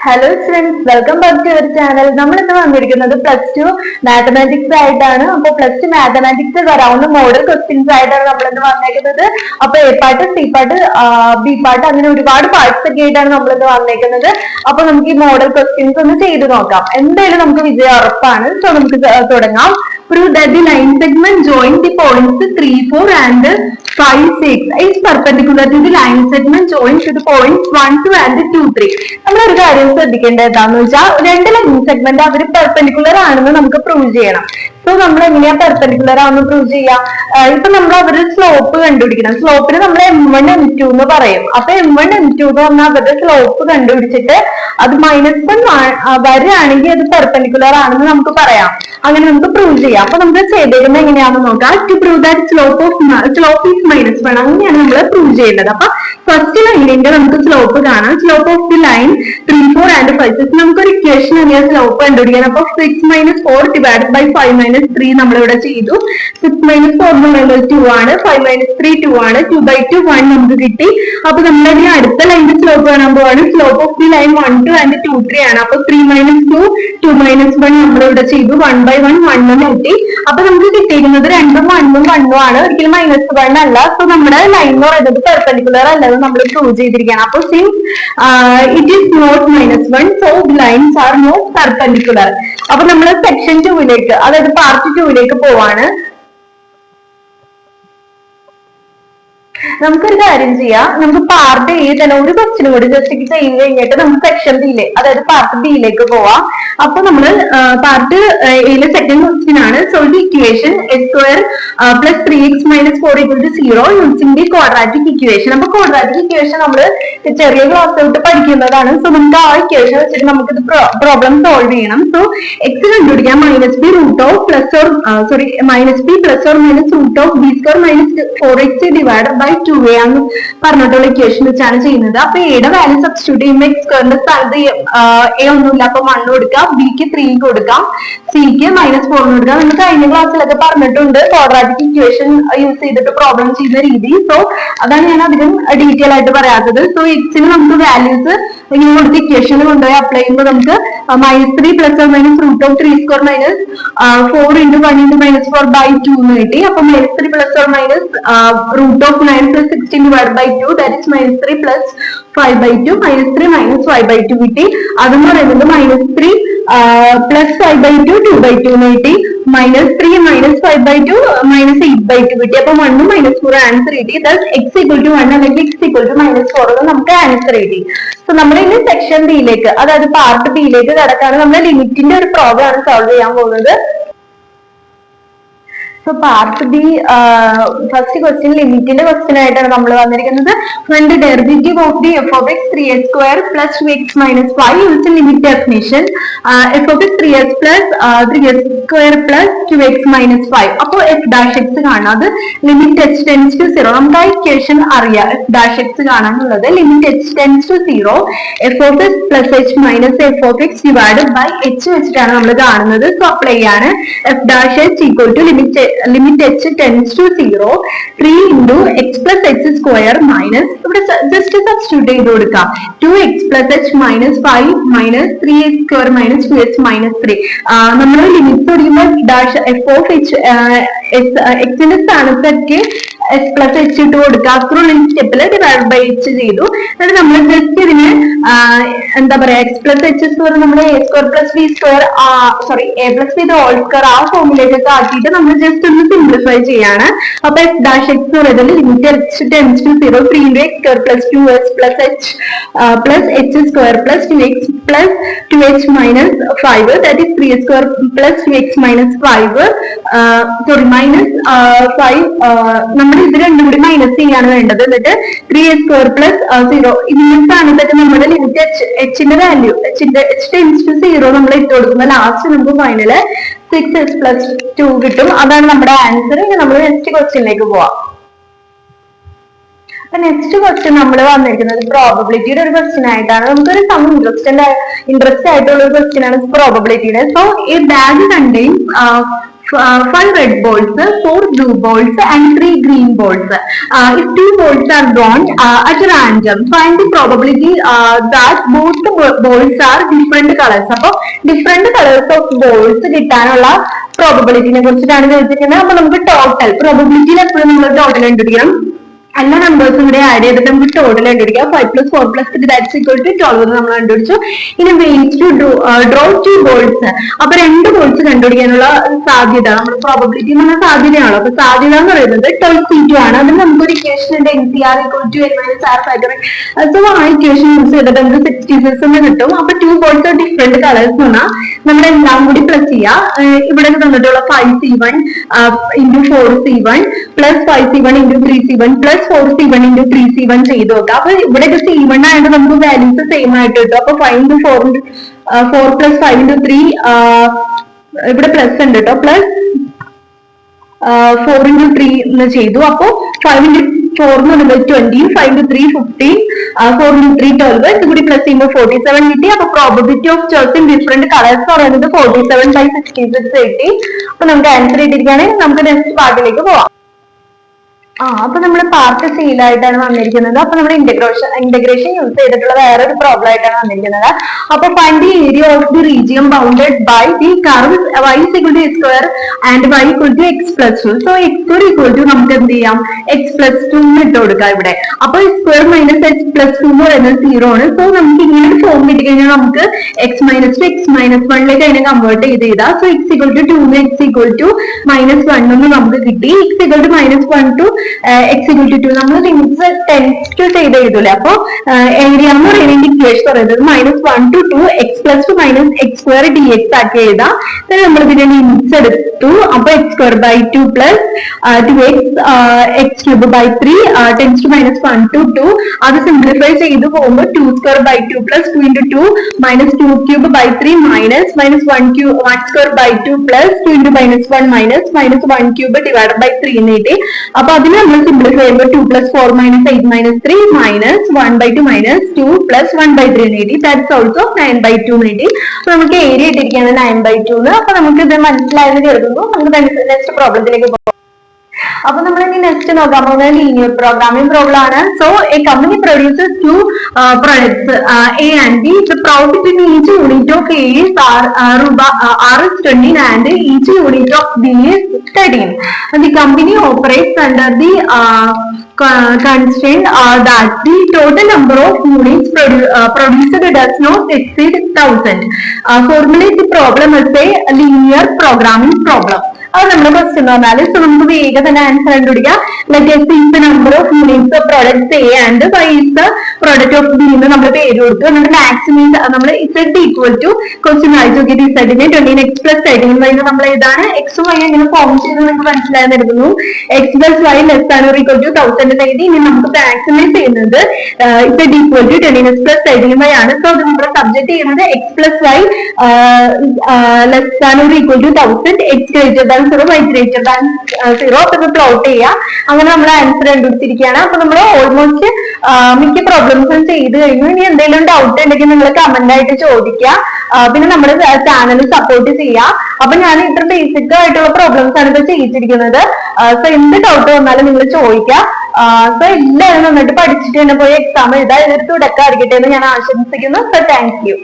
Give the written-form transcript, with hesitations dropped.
Hello friends, welcome back to our channel. നമ്മൾ ഇന്ന് വന്നിരിക്കുന്നത് +2 മാത്തമാറ്റിക്സ് ആയിട്ടാണ്. അപ്പൊ +2 മാത്തമാറ്റിക്സ് വരാവുന്ന മോഡൽ ക്വസ്റ്റ്യൻസ് ആയിട്ടാണ് നമ്മൾ ഇന്ന് വന്നേക്കുന്നത്. അപ്പൊ A part, C part, B part, അങ്ങനെ ഒരുപാട് പാർട്സ് ഒക്കെ ആയിട്ടാണ് നമ്മൾ ഇന്ന് വന്നേക്കുന്നത്. അപ്പൊ നമുക്ക് ഈ മോഡൽ ക്വസ്റ്റ്യൻസ് ഒന്ന് ചെയ്ത് നോക്കാം. എന്തായാലും നമുക്ക് വിജയം ഉറപ്പാണ്. സോ നമുക്ക് തുടങ്ങാം. Prove that the line segment join the points 3, 4 and 5, 6 is perpendicular to the line segment joined to the points 1, 2 and 2, 3. നമ്മൾ ഒരു കാര്യം ശ്രദ്ധിക്കേണ്ടത് എന്താണെന്ന് വെച്ചാൽ രണ്ട് ലൈൻ സെഗ്മെന്റ് അവർ പെർപെൻഡിക്കുലർ ആണെന്ന് നമുക്ക് പ്രൂവ് ചെയ്യണം. സോ നമ്മൾ എങ്ങനെയാ പെർപെൻഡിക്കുലർ ആണെന്ന് പ്രൂവ് ചെയ്യാം? ഇപ്പൊ നമ്മൾ അവരുടെ സ്ലോപ്പ് കണ്ടുപിടിക്കണം. സ്ലോപ്പിന് നമ്മൾ M1 M2 എന്ന് പറയും. അപ്പൊ M1 M2 എന്ന് പറഞ്ഞാൽ അവരുടെ സ്ലോപ്പ് കണ്ടുപിടിച്ചിട്ട് അത് -1 വരികയാണെങ്കിൽ അത് പെർപെൻഡിക്കുലർ ആണെന്ന് നമുക്ക് പറയാം. അങ്ങനെ നമുക്ക് പ്രൂവ് ചെയ്യാം. അപ്പൊ നമുക്ക് ചെയ്തേക്കുന്നത് എങ്ങനെയാണെന്ന് നോക്കാം. To prove that slope is -1, അങ്ങനെയാണ് നമ്മൾ പ്രൂവ് ചെയ്യേണ്ടത്. അപ്പൊ ഫസ്റ്റ് ലൈനിന്റെ നമുക്ക് സ്ലോപ്പ് കാണാം. Slope of the line 3, 4 and 5. നമുക്കൊരു ഇക്വേഷൻ അറിയാം സ്ലോപ്പ് കണ്ടുപിടിക്കാൻ. അപ്പൊ 6 - 4 / 5 - 3 നമ്മളിവിടെ ചെയ്തു. 6 - 4 2 ആണ്, 5 - 3 2 ആണ്, 2/2 1 നമുക്ക് കിട്ടി. അപ്പൊ നമ്മളിനി അടുത്ത ലൈനിന്റെ സ്ലോപ്പ് കാണാൻ പോവാണ്. Slope of the line 1, 2 and 2, 3 ആണ്. അപ്പൊ 3 - 2 2 - 1 നമ്മളിവിടെ ചെയ്തു. 1/1 1 കിട്ടി. അപ്പൊ നമുക്ക് കിട്ടിയിരിക്കുന്നത് 2ഉം 1ഉം 1ഉം ആണ്, ഒരിക്കലും -1 അല്ല. സോ നമ്മുടെ ലൈൻ എന്ന് പറയുന്നത് പെർപെൻഡിക്കുലർ അല്ലെന്ന് നമ്മൾ പ്രൂവ് ചെയ്തിരിക്കുകയാണ്. അപ്പൊ since it is not -1, so lines are not perpendicular. അപ്പൊ നമ്മൾ സെക്ഷൻ 2ലേക്ക്, അതായത് പാർട്ട് 2ലേക്ക് പോവാണ്. നമുക്കൊരു കാര്യം ചെയ്യാം. നമുക്ക് പാർട്ട് എ തന്നെ ഒരു ക്വസ്റ്റിനും കൂടി ജസ്റ്റ് ചെയ്ത് കഴിഞ്ഞിട്ട് നമുക്ക് സെക്ഷൻ ബിയിലെ, അതായത് പാർട്ട് ബിയിലേക്ക് പോവാം. അപ്പൊ നമ്മൾ പാർട്ട് എയിലെ സെക്കൻഡ് ക്വസ്റ്റ്യൻ ആണ്. Solve the equation x² + 3x - 4 = 0 using the quadratic equation. അപ്പൊ ക്വാഡ്രാറ്റിക് ഇക്വേഷൻ നമ്മൾ ചെറിയ ക്ലാസ് തൊട്ട് പഠിക്കുന്നതാണ്. സോ നമുക്ക് ആ ഇക്വേഷൻ വെച്ചിട്ട് നമുക്ക് ഇത് പ്രോബ്ലം സോൾവ് ചെയ്യണം. സോ എക്സ് കണ്ടുപിടിക്കാം. -b +± √b² - 4x / 2a എന്ന് പറഞ്ഞിട്ടുള്ള ഇക്വേഷൻ വെച്ചാണ് ചെയ്യുന്നത്. അപ്പൊ എയുടെ വാല്യൂ സബ്സ്റ്റിറ്റ്യൂട്ട് ചെയ്യുമ്പോൾ x² സ്ഥാനത്ത് a ഒന്നുമില്ല, അപ്പൊ 1 കൊടുക്കാം, ബിക്ക് 3 കൊടുക്കാം, സിക്ക് -4 കൊടുക്കാം. നമ്മൾ കഴിഞ്ഞ ക്ലാസ്സിലൊക്കെ പറഞ്ഞിട്ടുണ്ട് ക്വാഡ്രാറ്റിക് ഇക്വേഷൻ യൂസ് ചെയ്തിട്ട് പ്രോബ്ലം ചെയ്യുന്ന രീതി. സോ അതാണ് ഞാൻ അധികം ഡീറ്റെയിൽ ആയിട്ട് പറയാത്തത്. സോ എക്സിന് നമുക്ക് വാല്യൂസ് ഇങ്ങനെ കൊടുത്ത് ഇക്വേഷനിൽ കൊണ്ടുപോയി അപ്ലൈ ചെയ്യുമ്പോൾ നമുക്ക് -3 ± √3² - 4 × 1 × -4/2 എന്ന് കിട്ടി. അപ്പൊ -3 ± √9 + 16/2, that is -3 + 5/2, -3 - 5/2 കിട്ടി. അതെന്ന് പറയുന്നത് -3 + 5/2 2/2 എന്ന് കിട്ടി. -3 - 5/2 -8/2 കിട്ടി. അപ്പൊ 1 - 4 ആൻസർ കിട്ടി. x = 1 അല്ലെങ്കിൽ x = -4 നമുക്ക് ആൻസർ കിട്ടി. സോ നമ്മൾ ഇനി സെക്ഷൻ ബിയിലേക്ക്, അതായത് പാർട്ട് ബിയിലേക്ക് കടക്കാണ്. നമ്മൾ ലിമിറ്റിന്റെ ഒരു പ്രോബ്ലം ആണ് സോൾവ് ചെയ്യാൻ പോകുന്നത്. So part B first question ലിമിറ്റിന്റെ ക്വസ്റ്റ്യൻ ആയിട്ടാണ് നമ്മൾ വന്നിരിക്കുന്നത്. When the derivative of the f of x 3x² + 2x - 5 use limit definition, f of x 3x + 3x² + 2x - 5. അപ്പോൾ f' x കാണാം. അത് ലിമിറ്റ് h → 0. നമുക്ക് ആ ഇക്വേഷൻ അറിയാം. f' x കാണാനുള്ളത് limit h → 0 f of x + h - f of x / h വെച്ചിട്ടാണ് നമ്മൾ കാണുന്നത്. സോ അപ്ലൈ ചെയ്യാണ്. f' = limit h → 0 3 × x + h² - ഇവിടെ ജസ്റ്റ് സബ്സ്റ്റിറ്റ്യൂട്ട് ചെയ്ത് കൊടുക്കാം. 2x + h - 5 - 3x² - 2x - 3. നമ്മൾ ലിമിറ്റ് തുടങ്ങുമ്പോൾ f of h എക്സിന്റെ സ്ഥാനത്തൊക്കെ s + h ഇട്ട് കൊടുക്കുക. അത്രയുള്ള സ്റ്റെപ്പില് /h ചെയ്തു. എന്നിട്ട് നമ്മൾ ജസ്റ്റ് ഇതിന് എന്താ പറയാ, x + h നമ്മൾ a² + b² a + b ² ആ ഫോമിലേക്കൊക്കെ ആക്കിയിട്ട് നമ്മൾ ജസ്റ്റ് ഒന്ന് സിംപ്ലിഫൈ ചെയ്യാണ്. അപ്പൊ f' x എന്ന് പറയുന്നത് limit h → 0 3 × x² + 2s + h + h² + 2x + 2h - 5, that is 3h² + 2x - 5 -5. നമ്മൾ ഇത് രണ്ടും കൂടി മൈനസ് ചെയ്യാണ് വേണ്ടത്. എന്നിട്ട് 3h² + 0 ഇതിന്റെ സ്ഥാനത്തൊക്കെ നമ്മുടെ ലിമിറ്റ് hന്റെ വാല്യൂ h → 0 നമ്മൾ ഇട്ട് കൊടുക്കുമ്പോൾ ലാസ്റ്റ് നമുക്ക് ഫൈനല് 6h + 2 കിട്ടും. അതാണ് നമ്മുടെ ആൻസർ. ഇനി നമ്മൾ നെക്സ്റ്റ് ക്വസ്റ്റ്യനിലേക്ക് പോവാം. അപ്പൊ നെക്സ്റ്റ് ക്വസ്റ്റ്യൻ നമ്മൾ വന്നിരിക്കുന്നത് പ്രോബബിലിറ്റിയുടെ ഒരു ക്വസ്റ്റ്യൻ ആയിട്ടാണ്. നമുക്കൊരു സം ഇൻട്രസ്റ്റ് ആയിട്ടുള്ള ഒരു ക്വസ്റ്റ്യൻ ആണ് പ്രോബബിലിറ്റിയുടെ. സോ ഈ bag contains 5 red balls, 4 blue balls, and 3 green balls. If 2 balls are drawn at random, find the probability that both the balls are different colors. അപ്പൊ ഡിഫറെന്റ് കളേഴ്സ് ഓഫ് ബോൾസ് കിട്ടാനുള്ള പ്രോബബിലിറ്റിനെ കുറിച്ചിട്ടാണ് ചോദിച്ചിരിക്കുന്നത്. അപ്പൊ നമുക്ക് total പ്രോബബിലിറ്റിയിൽ എപ്പോഴും നമ്മൾ total കണ്ടുപിടിക്കണം. എല്ലാ നമ്പേഴ്സും കൂടെ ആഡ് ചെയ്തിട്ട് നമുക്ക് ടോട്ടൽ കണ്ടുപിടിക്കാം. 5+4+3 ദാറ്റ്സ് ഈക്വൽ ടു 12 നമ്മൾ കണ്ടുപിടിച്ചു. ഇനി വെയിറ്റ് ടു ഡ്രോ 2 ബോൾസ്. അപ്പൊ 2 ബോൾസ് കണ്ടുപിടിക്കാനുള്ള സാധ്യത, നമ്മുടെ പ്രോബബിലിറ്റി എന്ന് പറഞ്ഞ സാധ്യതയാണല്ലോ. അപ്പൊ സാധ്യത എന്ന് പറയുന്നത് 12C2 ആണ്. അതിന് നമുക്കൊരു ഇക്വേഷൻ ഉണ്ട്, NCR = n-r ഫാക്ടർ. സോ ആ ഇക്വേഷൻ യൂസ് ചെയ്തിട്ട് നമുക്ക് 66 എന്ന് കിട്ടും. അപ്പൊ 2 ബോൾസ് ഓഫ് ഡിഫറെന്റ് കളേഴ്സ് എന്ന് പറഞ്ഞാൽ നമ്മളെല്ലാം കൂടി പ്ലസ് ചെയ്യാം. ഇവിടെ തന്നിട്ടുള്ള 5C1 × 4C1 + 5C1 × 3C1 + 4C1 × 3C1 ചെയ്ത് നോക്കാം. അപ്പൊ ഇവിടെ C1 ആയിട്ട് നമുക്ക് വാല്യൂസ് സെയിം ആയിട്ട് കിട്ടും. അപ്പൊ 5 × 4 + 5 × 3 ഇവിടെ പ്ലസ് ഉണ്ട് കേട്ടോ, പ്ലസ് 4 × 3 എന്ന് ചെയ്തു. അപ്പൊ 5 × 4 എന്ന് പറയുന്നത് 20, 5 × 3 15, 4 × 3 12, ഇത് കൂടി പ്ലസ് ചെയ്യുമ്പോൾ 47 കിട്ടി. അപ്പൊ പ്രോബബിലിറ്റി ഓഫ് ചോയ്സിങ് ഡിഫറെന്റ് കളേഴ്സ് എന്ന് പറയുന്നത് 47/66 കിട്ടി. അപ്പൊ നമുക്ക് ആൻസർ കിട്ടിയിരിക്കുകയാണെങ്കിൽ നമുക്ക് നെക്സ്റ്റ് പാർട്ടിലേക്ക് പോവാം. അപ്പൊ നമ്മൾ പാർട്ട് സിയിലായിട്ടാണ് വന്നിരിക്കുന്നത്. അപ്പൊ നമ്മൾ ഇന്റഗ്രേഷൻ യൂസ് ചെയ്തിട്ടുള്ള വേറൊരു പ്രോബ്ലം ആയിട്ടാണ് വന്നിരിക്കുന്നത്. അപ്പൊ find the area of the region bounded by the curve y = a² and y = x+2. So x² നമുക്ക് എന്ത് ചെയ്യാം, x+2 ഇട്ട് കൊടുക്കാം ഇവിടെ. അപ്പൊ x² - x+2 എന്ന് പറയുന്നത് 0 ആണ്. സോ നമുക്ക് ഇങ്ങനെ ഒരു ഫോം കിട്ടി കഴിഞ്ഞാൽ നമുക്ക് x - x - 1ലേക്ക് അതിനെ കൺവേർട്ട് ചെയ്താൽ സോ x = 2 x = -1 എന്ന് നമുക്ക് കിട്ടി. x = -1 to x = 2 നമ്മൾ ലിമിറ്റ്സ് ടെൻസ് ചെയ്ത് എഴുതൂലേ. അപ്പൊ ഏരിയ എന്ന് പറയുന്നത് ഇക്വേഷൻ പറയുന്നത് -1 to 2 x+2 - x² dx ആക്കി എഴുതാം. നമ്മൾ ഇതിന്റെ ലിമിറ്റ്സ് എടുത്തു. അപ്പൊ x²/2 + 2x x³/3 → -1 to 2. അത് സിംപ്ലിഫൈ ചെയ്ത് പോകുമ്പോൾ 2²/2 + 2 × 2 -2³/3 -1²/2 + 2 × -1 -1³ / 3 കിട്ടി. അപ്പൊ അതിന് നമ്മൾ സിംപ്ലിഫൈ ചെയ്യുമ്പോൾ 2 + 4 - 8 - 3 -1/2 -2 + 1/3 കിട്ടി. ദാറ്റ്സ് ഓൾസോ 9/2 കിട്ടി. അപ്പൊ നമുക്ക് ഏരിയ ഇട്ടിരിക്കുകയാണ് 9/2. അപ്പൊ നമുക്ക് ഇത് മനസ്സിലായെന്ന് കരുതുന്നു. നമുക്ക് നെക്സ്റ്റ് പ്രോബ്ലത്തിലേക്ക് പോകാം. അപ്പൊ നമ്മൾ ഇനി നെക്സ്റ്റ് നോക്കാൻ പോകുന്നത് ലീനിയർ പ്രോഗ്രാമിംഗ് പ്രോബ്ലം ആണ്. So A company produces 2 products A and B. The profit in each unit of A is R20 and each unit of B is 13. The company operates under the constraint that the total number of units produced does not exceed 1000. Formulate the problem as a linear programming problem. അത് നമ്മുടെ question എന്ന് പറഞ്ഞാൽ so നമുക്ക് വേഗം തന്നെ answer കണ്ടുപിടിക്കാം. Let us see the number of units of products A and y is the product of B എന്ന് നമ്മൾ പേര് കൊടുത്തു. എന്നിട്ട് മാക്സിമം നമ്മൾ z = ക്വസ്റ്റ്യൻ വായിച്ചു നോക്കിയിട്ട് z-നെ 20x + 13y നമ്മൾ ഏതാണ് x ഉം y എങ്ങനെ ഫോം ചെയ്ത് നിങ്ങൾക്ക് മനസ്സിലായെന്ന് കരുതുന്നു. x + y ≤ 1000 എഴുതി. ഇനി നമുക്ക് മാക്സിമൈസ് ചെയ്യുന്നത് z = 20x + 13y ആണ്. സോ അത് നമ്മൾ സബ്ജക്ട് ചെയ്യുന്നത് x + y ≤ 1000, x > 0 y > 0. അപ്പൊ പ്ലോട്ട് ചെയ്യാം. അങ്ങനെ നമ്മൾ ആൻസർ കണ്ടുപിടിച്ചിരിക്കുകയാണ്. അപ്പൊ നമ്മൾ ഓൾമോസ്റ്റ് മിക്ക പ്രോബ്ലംസും ചെയ്ത് കഴിഞ്ഞു. ഇനി എന്തെങ്കിലും ഡൗട്ട് ഉണ്ടെങ്കിൽ നിങ്ങൾ കമന്റ് ആയിട്ട് ചോദിക്കുക. പിന്നെ നമ്മുടെ ചാനൽ സപ്പോർട്ട് ചെയ്യുക. അപ്പൊ ഞാൻ ഇത്ര ബേസിക് ആയിട്ടുള്ള പ്രോബ്ലംസ് ആണ് ഇപ്പൊ ചെയ്യിച്ചിരിക്കുന്നത്. സോ എന്ത് ഡൗട്ട് വന്നാലും നിങ്ങൾ ചോദിക്കുക. സോ എല്ലാവരും നന്നായിട്ട് പഠിച്ചിട്ട് തന്നെ പോയി എക്സാം എഴുതാൻ ഇതൊരു തുടക്കമായിരിക്കട്ടെ എന്ന് ഞാൻ ആശംസിക്കുന്നു. So thank you.